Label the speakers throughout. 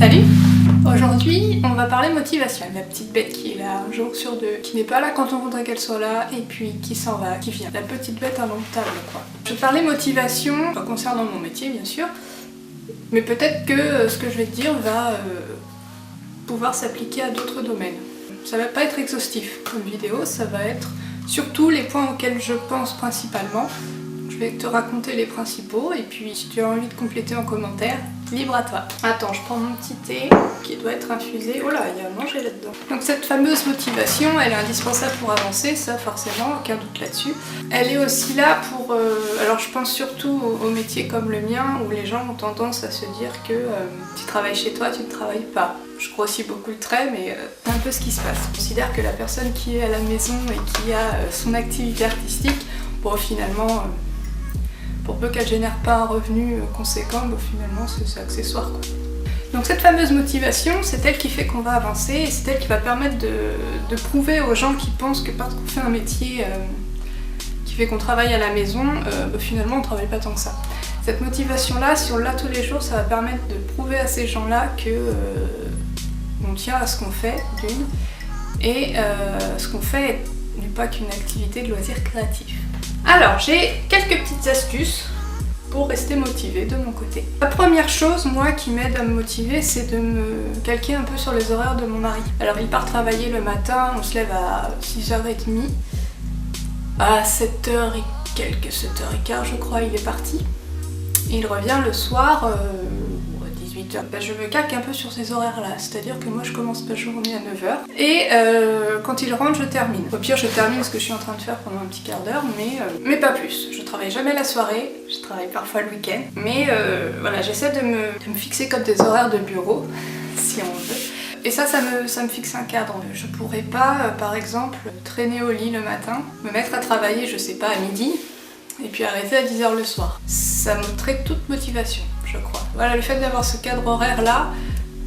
Speaker 1: Salut! Aujourd'hui, on va parler motivation. La petite bête qui est là un jour sur deux, qui n'est pas là quand on voudrait qu'elle soit là, et puis qui s'en va, qui vient. La petite bête indomptable, quoi. Je vais parler motivation, concernant mon métier, bien sûr, mais peut-être que ce que je vais te dire va pouvoir s'appliquer à d'autres domaines. Ça va pas être exhaustif comme vidéo, ça va être surtout les points auxquels je pense principalement. Je vais te raconter les principaux, et puis si tu as envie de compléter en commentaire, libre à toi. Attends, je prends mon petit thé qui doit être infusé. Oh là, il y a à manger là-dedans. Donc cette fameuse motivation, elle est indispensable pour avancer, ça forcément, aucun doute là-dessus. Elle est aussi là pour... alors je pense surtout aux métiers comme le mien, où les gens ont tendance à se dire que tu travailles chez toi, tu ne travailles pas. Je grossis beaucoup le trait, mais c'est un peu ce qui se passe. Je considère que la personne qui est à la maison et qui a son activité artistique, bon finalement... pour peu qu'elle génère pas un revenu conséquent, finalement c'est accessoire, quoi. Donc cette fameuse motivation, c'est elle qui fait qu'on va avancer, et c'est elle qui va permettre de prouver aux gens qui pensent que parce qu'on fait un métier qui fait qu'on travaille à la maison, finalement on travaille pas tant que ça. Cette motivation-là, si on l'a tous les jours, ça va permettre de prouver à ces gens-là que on tient à ce qu'on fait, d'une, et ce qu'on fait n'est pas qu'une activité de loisir créatif. Alors, j'ai quelques petites astuces pour rester motivée de mon côté. La première chose, moi, qui m'aide à me motiver, c'est de me calquer un peu sur les horaires de mon mari. Alors, il part travailler le matin, on se lève à 6h30. À 7h et quelques, 7h15, je crois, il est parti. Et il revient le soir, 18h. Je me calque un peu sur ces horaires-là, c'est-à-dire que moi, je commence ma journée à 9h. Et quand il rentre, je termine. Au pire, je termine ce que je suis en train de faire pendant un petit quart d'heure, mais pas plus. Je travaille jamais la soirée, je travaille parfois le week-end. Mais voilà, j'essaie de me fixer comme des horaires de bureau, si on veut. Et ça me fixe un cadre. Je pourrais pas, par exemple, traîner au lit le matin, me mettre à travailler, je sais pas, à midi, et puis arrêter à 10h le soir. Ça m'ôterait toute motivation, je crois. Voilà, le fait d'avoir ce cadre horaire-là,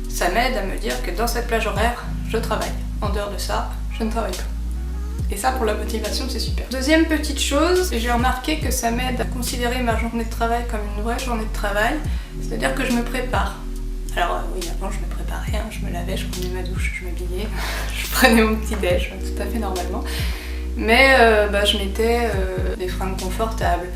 Speaker 1: ça m'aide à me dire que dans cette plage horaire, je travaille. En dehors de ça, je ne travaille pas. Et ça, pour la motivation, c'est super. Deuxième petite chose, j'ai remarqué que ça m'aide à considérer ma journée de travail comme une vraie journée de travail, c'est-à-dire que je me prépare. Alors oui, avant je me préparais, hein, je me lavais, je prenais ma douche, je m'habillais, je prenais mon petit déj, tout à fait normalement. Mais je mettais des fringues confortables,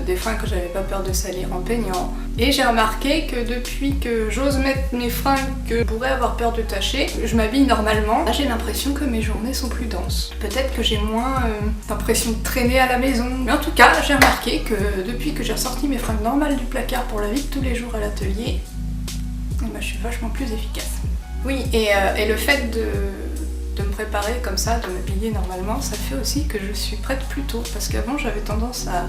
Speaker 1: des fringues que j'avais pas peur de salir en peignant. Et j'ai remarqué que depuis que j'ose mettre mes fringues que je pourrais avoir peur de tacher, je m'habille normalement. Là, j'ai l'impression que mes journées sont plus denses. Peut-être que j'ai moins l'impression de traîner à la maison. Mais en tout cas, j'ai remarqué que depuis que j'ai ressorti mes fringues normales du placard pour la vie de tous les jours à l'atelier, je suis vachement plus efficace. Oui, et le fait de me préparer comme ça, de m'habiller normalement, ça fait aussi que je suis prête plus tôt. Parce qu'avant, j'avais tendance à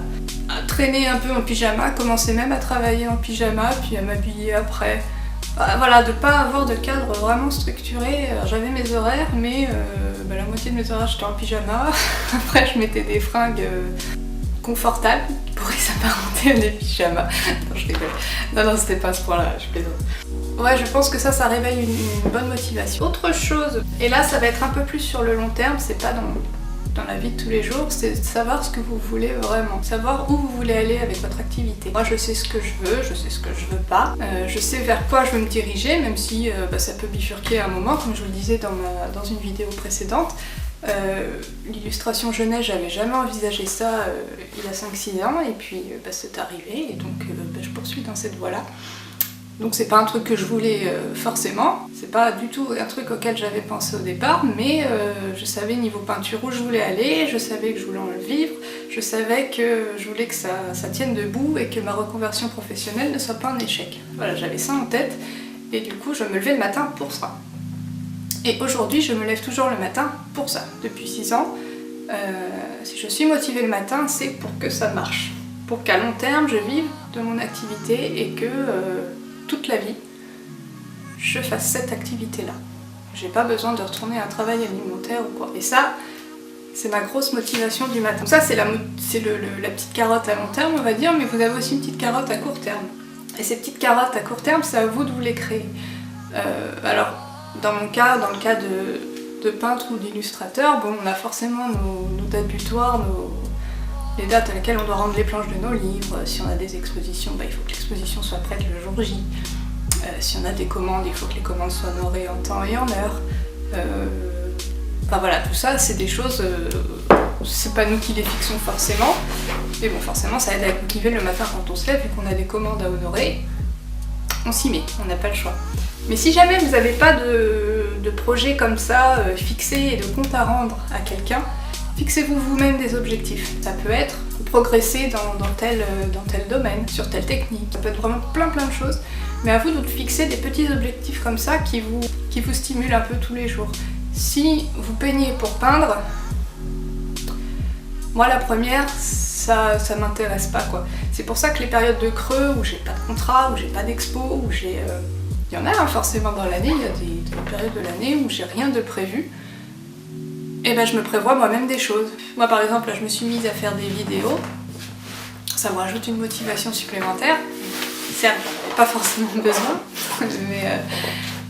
Speaker 1: traîner un peu en pyjama, commencer même à travailler en pyjama, puis à m'habiller après. Voilà, de pas avoir de cadre vraiment structuré. J'avais mes horaires, mais la moitié de mes horaires, j'étais en pyjama. Après, je mettais des fringues confortables, qui pourraient s'apparenter à des pyjamas. Non, je rigole. Non, c'était pas à ce point-là, je plaisante. Ouais, je pense que ça réveille une bonne motivation. Autre chose, et là ça va être un peu plus sur le long terme, c'est pas dans la vie de tous les jours, c'est de savoir ce que vous voulez vraiment, savoir où vous voulez aller avec votre activité. Moi je sais ce que je veux, je sais ce que je veux pas, je sais vers quoi je veux me diriger, même si ça peut bifurquer à un moment, comme je vous le disais dans une vidéo précédente. L'illustration jeunesse, j'avais jamais envisagé ça il y a 5-6 ans, et puis c'est arrivé, et donc je poursuis dans cette voie-là. Donc c'est pas un truc que je voulais forcément, c'est pas du tout un truc auquel j'avais pensé au départ, mais je savais niveau peinture où je voulais aller, je savais que je voulais en vivre, je savais que je voulais que ça tienne debout et que ma reconversion professionnelle ne soit pas un échec. Voilà, j'avais ça en tête, et du coup je me levais le matin pour ça. Et aujourd'hui je me lève toujours le matin pour ça, depuis 6 ans. Si je suis motivée le matin, c'est pour que ça marche, pour qu'à long terme je vive de mon activité et que toute la vie, je fasse cette activité-là. J'ai pas besoin de retourner à un travail alimentaire ou quoi. Et ça, c'est ma grosse motivation du matin. Donc ça, c'est la petite carotte à long terme, on va dire, mais vous avez aussi une petite carotte à court terme. Et ces petites carottes à court terme, c'est à vous de vous les créer. Alors, dans mon cas, dans le cas de peintre ou d'illustrateur, bon, on a forcément nos dates butoirs, les dates à laquelle on doit rendre les planches de nos livres. Si on a des expositions, il faut que l'exposition soit prête le jour J. Si on a des commandes, il faut que les commandes soient honorées en temps et en heure. Enfin voilà, tout ça, c'est des choses, c'est pas nous qui les fixons forcément, mais bon, forcément, ça aide à être motivé le matin quand on se lève, vu qu'on a des commandes à honorer, on s'y met, on n'a pas le choix. Mais si jamais vous n'avez pas de projet comme ça, fixé et de compte à rendre à quelqu'un, fixez-vous vous-même des objectifs. Ça peut être progresser dans tel domaine, sur telle technique, ça peut être vraiment plein de choses, mais à vous de fixer des petits objectifs comme ça qui vous stimulent un peu tous les jours. Si vous peignez pour peindre, moi la première, ça m'intéresse pas quoi. C'est pour ça que les périodes de creux où j'ai pas de contrat, où j'ai pas d'expo, où j'ai... Il y en a forcément dans l'année, il y a des périodes de l'année où j'ai rien de prévu. Et ben je me prévois moi-même des choses. Moi par exemple, là je me suis mise à faire des vidéos. Ça me rajoute une motivation supplémentaire. Certes, j'en ai pas forcément besoin, mais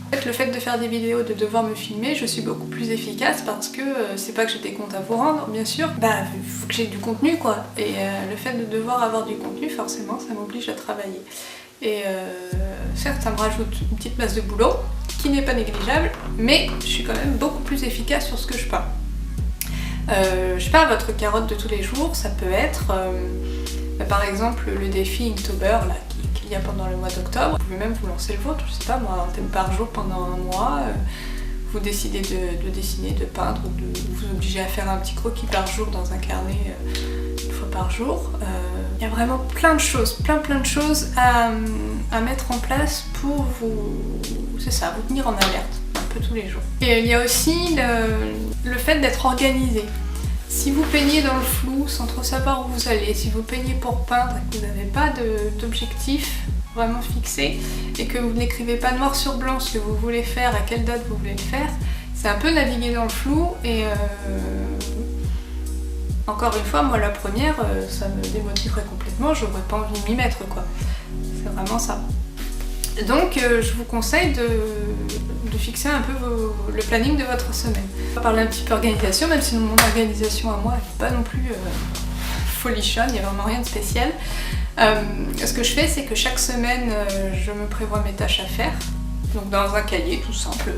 Speaker 1: en fait, le fait de faire des vidéos, de devoir me filmer, je suis beaucoup plus efficace parce que c'est pas que j'ai des comptes à vous rendre, bien sûr, bah il faut que j'ai du contenu quoi. Et le fait de devoir avoir du contenu, forcément, ça m'oblige à travailler. Et certes, ça me rajoute une petite masse de boulot qui n'est pas négligeable, mais je suis quand même beaucoup plus efficace sur ce que je peins. Je sais pas, votre carotte de tous les jours, ça peut être par exemple le défi Inktober là, qu'il y a pendant le mois d'octobre. Vous pouvez même vous lancer le vôtre, je sais pas moi, un thème par jour pendant un mois. Vous décidez de dessiner, de peindre, ou de vous obliger à faire un petit croquis par jour dans un carnet une fois par jour. Il y a vraiment plein de choses à mettre en place pour vous tenir en alerte un peu tous les jours. Et il y a aussi le fait d'être organisé. Si vous peignez dans le flou sans trop savoir où vous allez, si vous peignez pour peindre et que vous n'avez pas d'objectif vraiment fixé et que vous n'écrivez pas noir sur blanc ce que vous voulez faire, à quelle date vous voulez le faire, c'est un peu naviguer dans le flou et encore une fois, moi la première, ça me démotiverait complètement, j'aurais pas envie de m'y mettre quoi. C'est vraiment ça. Donc je vous conseille de fixer un peu le planning de votre semaine. On va parler un petit peu organisation, même si mon organisation à moi n'est pas non plus folichonne, il n'y a vraiment rien de spécial. Ce que je fais, c'est que chaque semaine, je me prévois mes tâches à faire. Donc dans un cahier tout simple,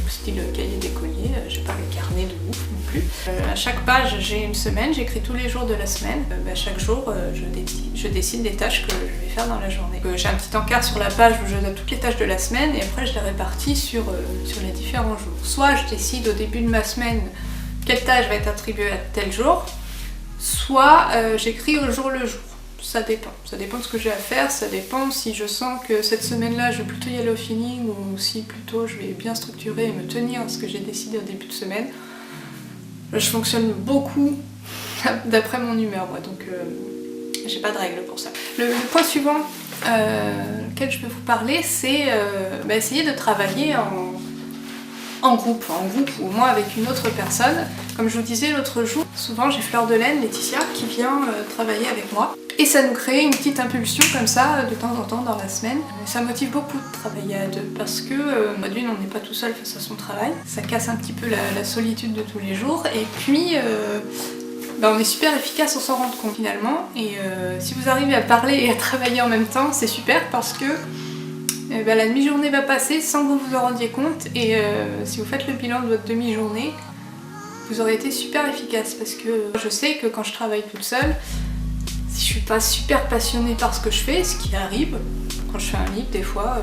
Speaker 1: style cahier d'écolier, j'ai pas les carnets de ouf non plus. À chaque page, j'ai une semaine, j'écris tous les jours de la semaine. Chaque jour, je décide des tâches que je vais faire dans la journée. J'ai un petit encart sur la page où je note toutes les tâches de la semaine et après je les répartis sur les différents jours. Soit je décide au début de ma semaine quelle tâche va être attribuée à tel jour, soit j'écris au jour le jour. Ça dépend de ce que j'ai à faire, ça dépend si je sens que cette semaine-là je vais plutôt y aller au feeling ou si plutôt je vais bien structurer et me tenir à ce que j'ai décidé au début de semaine. Je fonctionne beaucoup d'après mon humeur moi, donc j'ai pas de règle pour ça. Le point suivant lequel je vais vous parler, c'est essayer de travailler en groupe ou au moins avec une autre personne. Comme je vous disais l'autre jour, souvent j'ai Fleur de Laine, Laetitia, qui vient travailler avec moi. Et ça nous crée une petite impulsion comme ça de temps en temps dans la semaine. Ça motive beaucoup de travailler à deux parce que d'une, on n'est pas tout seul face à son travail. Ça casse un petit peu la solitude de tous les jours. Et puis on est super efficace sans s'en rendre compte finalement. Et si vous arrivez à parler et à travailler en même temps, c'est super parce que la demi-journée va passer sans que vous vous en rendiez compte. Et si vous faites le bilan de votre demi-journée, vous aurez été super efficace parce que je sais que quand je travaille toute seule, si je suis pas super passionnée par ce que je fais, ce qui arrive, quand je fais un livre, des fois,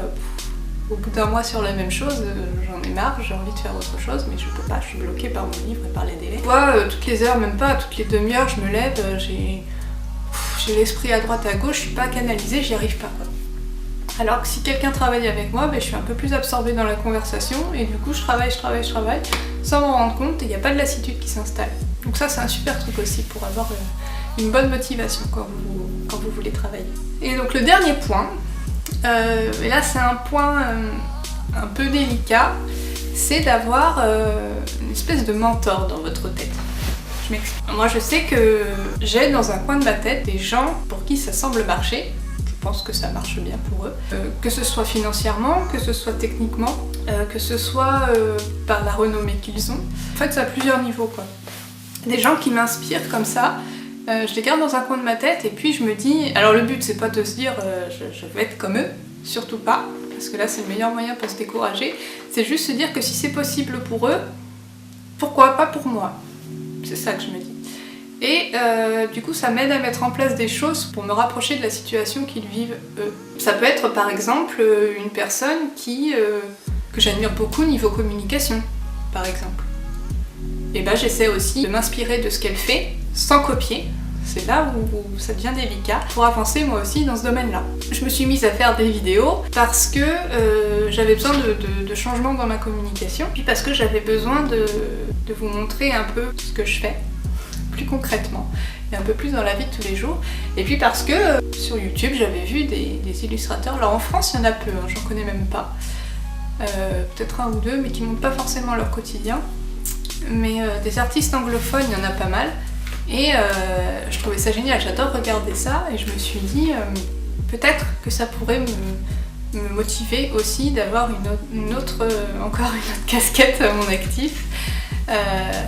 Speaker 1: au bout d'un mois sur la même chose, j'en ai marre, j'ai envie de faire autre chose, mais je peux pas, je suis bloquée par mon livre et par les délais. Toutes les heures, même pas, toutes les demi-heures, je me lève, j'ai l'esprit à droite à gauche, je suis pas canalisée, j'y arrive pas quoi. Alors que si quelqu'un travaille avec moi, je suis un peu plus absorbée dans la conversation et du coup je travaille sans m'en rendre compte et il n'y a pas de lassitude qui s'installe. Donc ça c'est un super truc aussi pour avoir une bonne motivation quand vous voulez travailler. Et donc le dernier point, et là c'est un point un peu délicat, c'est d'avoir une espèce de mentor dans votre tête. Je m'explique. Moi je sais que j'ai dans un coin de ma tête des gens pour qui ça semble marcher. Je pense que ça marche bien pour eux. Que ce soit financièrement, que ce soit techniquement, que ce soit par la renommée qu'ils ont. En fait, c'est à plusieurs niveaux quoi. Des gens qui m'inspirent comme ça, je les garde dans un coin de ma tête et puis je me dis... Alors le but c'est pas de se dire je vais être comme eux, surtout pas. parce que là c'est le meilleur moyen pour se décourager, c'est juste se dire que si c'est possible pour eux, pourquoi pas pour moi? C'est ça que je me dis. Et du coup ça m'aide à mettre en place des choses pour me rapprocher de la situation qu'ils vivent eux. Ça peut être par exemple une personne que j'admire beaucoup niveau communication, par exemple. Et ben j'essaie aussi de m'inspirer de ce qu'elle fait sans copier. C'est là où ça devient délicat pour avancer moi aussi dans ce domaine-là. Je me suis mise à faire des vidéos parce que j'avais besoin de changements dans ma communication, puis parce que j'avais besoin de vous montrer un peu ce que je fais, plus concrètement, et un peu plus dans la vie de tous les jours. Et puis parce que sur YouTube j'avais vu des illustrateurs, alors en France il y en a peu, hein, j'en connais même pas, peut-être un ou deux, mais qui montrent pas forcément leur quotidien. Mais des artistes anglophones, il y en a pas mal. Et je trouvais ça génial, j'adore regarder ça. Et je me suis dit, peut-être que ça pourrait me motiver aussi d'avoir encore une autre casquette à mon actif.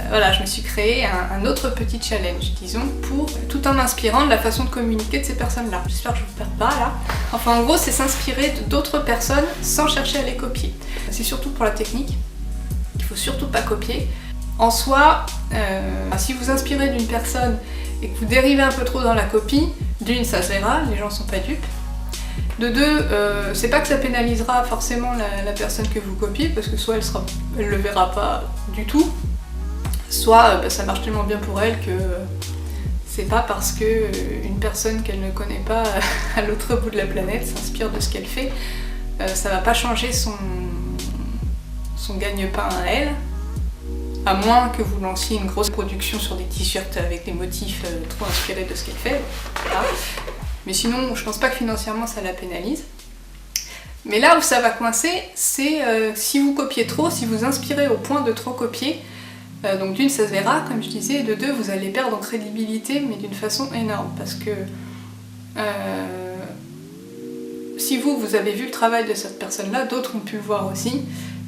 Speaker 1: Voilà, je me suis créé un autre petit challenge, disons, tout en m'inspirant de la façon de communiquer de ces personnes-là. J'espère que je ne vous perds pas là. Enfin, en gros, c'est s'inspirer d'autres personnes sans chercher à les copier. C'est surtout pour la technique, il faut surtout pas copier. En soi, si vous inspirez d'une personne et que vous dérivez un peu trop dans la copie, d'une, ça se verra, les gens sont pas dupes. De deux, c'est pas que ça pénalisera forcément la personne que vous copiez, parce que soit elle le verra pas du tout, soit ça marche tellement bien pour elle que c'est pas parce que une personne qu'elle ne connaît pas à l'autre bout de la planète s'inspire de ce qu'elle fait, ça va pas changer son gagne-pain à elle. À moins que vous lanciez une grosse production sur des t-shirts avec des motifs trop inspirés de ce qu'elle fait. Voilà. Mais sinon, je pense pas que financièrement ça la pénalise. Mais là où ça va coincer, c'est si vous copiez trop, si vous inspirez au point de trop copier. Donc d'une, ça se verra, comme je disais, et de deux, vous allez perdre en crédibilité, mais d'une façon énorme. Parce que si vous avez vu le travail de cette personne-là, d'autres ont pu le voir aussi.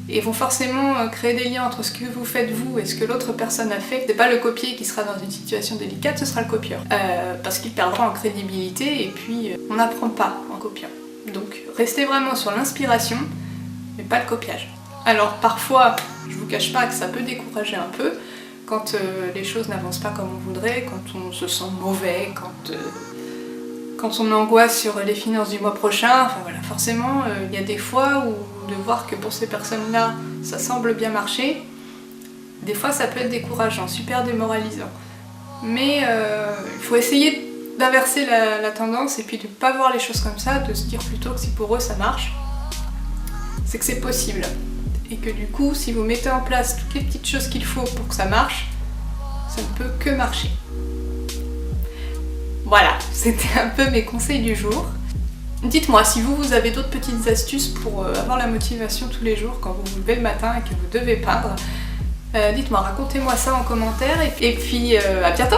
Speaker 1: Et vont forcément créer des liens entre ce que vous faites vous et ce que l'autre personne a fait. C'est pas le copier qui sera dans une situation délicate, ce sera le copieur. Parce qu'il perdra en crédibilité et puis on n'apprend pas en copiant. Donc restez vraiment sur l'inspiration, mais pas le copiage. Alors parfois, je vous cache pas que ça peut décourager un peu, quand les choses n'avancent pas comme on voudrait, quand on se sent mauvais, quand on angoisse sur les finances du mois prochain. Enfin voilà, forcément, il y a des fois où de voir que pour ces personnes-là, ça semble bien marcher, des fois ça peut être décourageant, super démoralisant. Mais il faut essayer d'inverser la tendance et puis de ne pas voir les choses comme ça, de se dire plutôt que si pour eux ça marche, c'est que c'est possible. Et que du coup, si vous mettez en place toutes les petites choses qu'il faut pour que ça marche, ça ne peut que marcher. Voilà, c'était un peu mes conseils du jour. Dites-moi si vous avez d'autres petites astuces pour avoir la motivation tous les jours quand vous vous levez le matin et que vous devez peindre. Dites-moi, racontez-moi ça en commentaire et puis à bientôt!